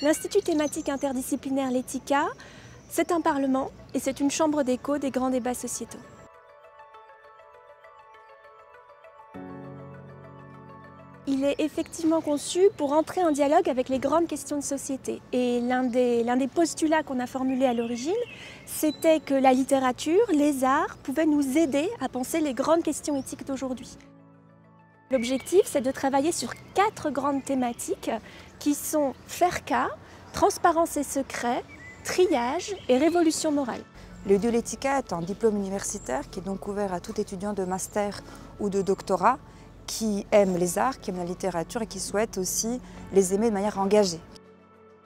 L'Institut thématique interdisciplinaire L'Etica, c'est un parlement et c'est une chambre d'écho des grands débats sociétaux. Il est effectivement conçu pour entrer en dialogue avec les grandes questions de société. Et l'un des postulats qu'on a formulés à l'origine, c'était que la littérature, les arts, pouvaient nous aider à penser les grandes questions éthiques d'aujourd'hui. L'objectif, c'est de travailler sur 4 grandes thématiques qui sont faire cas, transparence et secret, triage et révolution morale. Le DU L'Etica est un diplôme universitaire qui est donc ouvert à tout étudiant de master ou de doctorat qui aime les arts, qui aime la littérature et qui souhaite aussi les aimer de manière engagée.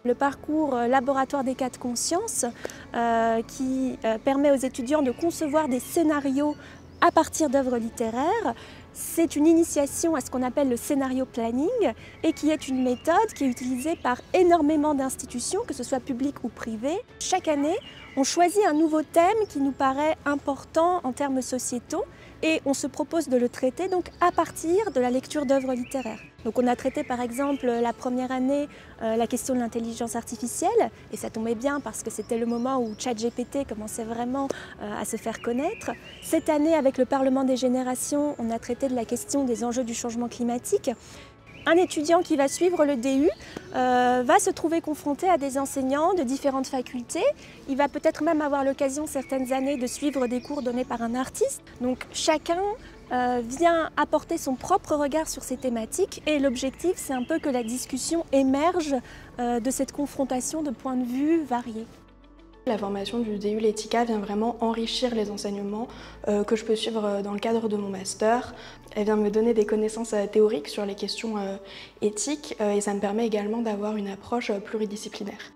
Le parcours laboratoire des cas de conscience qui permet aux étudiants de concevoir des scénarios à partir d'œuvres littéraires, c'est une initiation à ce qu'on appelle le scénario planning et qui est une méthode qui est utilisée par énormément d'institutions, que ce soit publiques ou privées. Chaque année, on choisit un nouveau thème qui nous paraît important en termes sociétaux et on se propose de le traiter donc à partir de la lecture d'œuvres littéraires. Donc on a traité par exemple la première année la question de l'intelligence artificielle et ça tombait bien parce que c'était le moment où ChatGPT commençait vraiment à se faire connaître. Cette année avec le Parlement des générations, on a traité de la question des enjeux du changement climatique. Un étudiant qui va suivre le DU va se trouver confronté à des enseignants de différentes facultés. Il va peut-être même avoir l'occasion certaines années de suivre des cours donnés par un artiste. Donc chacun vient apporter son propre regard sur ces thématiques et l'objectif c'est un peu que la discussion émerge de cette confrontation de points de vue variés. La formation du DU L'Etica vient vraiment enrichir les enseignements que je peux suivre dans le cadre de mon master. Elle vient me donner des connaissances théoriques sur les questions éthiques et ça me permet également d'avoir une approche pluridisciplinaire.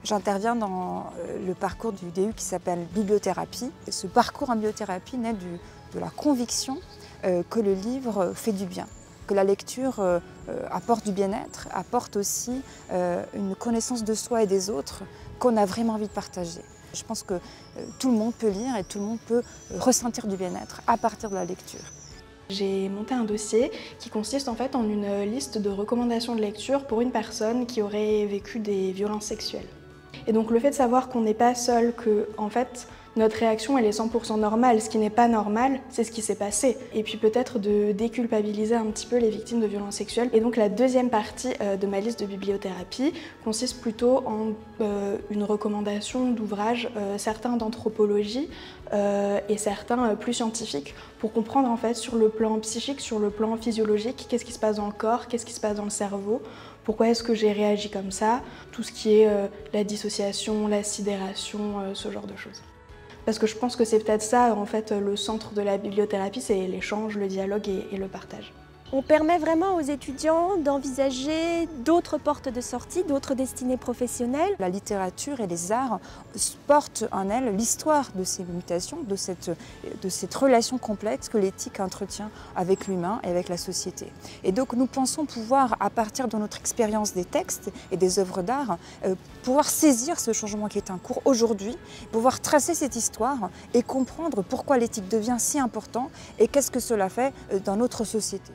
J'interviens dans le parcours du DU qui s'appelle bibliothérapie. Ce parcours en bibliothérapie naît de la conviction que le livre fait du bien, que la lecture apporte du bien-être, apporte aussi une connaissance de soi et des autres qu'on a vraiment envie de partager. Je pense que tout le monde peut lire et tout le monde peut ressentir du bien-être à partir de la lecture. J'ai monté un dossier qui consiste en fait en une liste de recommandations de lecture pour une personne qui aurait vécu des violences sexuelles. Et donc le fait de savoir qu'on n'est pas seul, que en fait notre réaction elle est 100% normale, ce qui n'est pas normal, c'est ce qui s'est passé. Et puis peut-être de déculpabiliser un petit peu les victimes de violences sexuelles. Et donc la deuxième partie de ma liste de bibliothérapie consiste plutôt en une recommandation d'ouvrages, certains d'anthropologie et certains plus scientifiques, pour comprendre en fait sur le plan psychique, sur le plan physiologique, qu'est-ce qui se passe dans le corps, qu'est-ce qui se passe dans le cerveau, pourquoi est-ce que j'ai réagi comme ça, tout ce qui est la dissociation, la sidération, ce genre de choses. Parce que je pense que c'est peut-être ça, en fait, le centre de la bibliothérapie, c'est l'échange, le dialogue et le partage. On permet vraiment aux étudiants d'envisager d'autres portes de sortie, d'autres destinées professionnelles. La littérature et les arts portent en elles l'histoire de ces mutations, de cette relation complexe que l'éthique entretient avec l'humain et avec la société. Et donc nous pensons pouvoir, à partir de notre expérience des textes et des œuvres d'art, pouvoir saisir ce changement qui est en cours aujourd'hui, pouvoir tracer cette histoire et comprendre pourquoi l'éthique devient si important et qu'est-ce que cela fait dans notre société.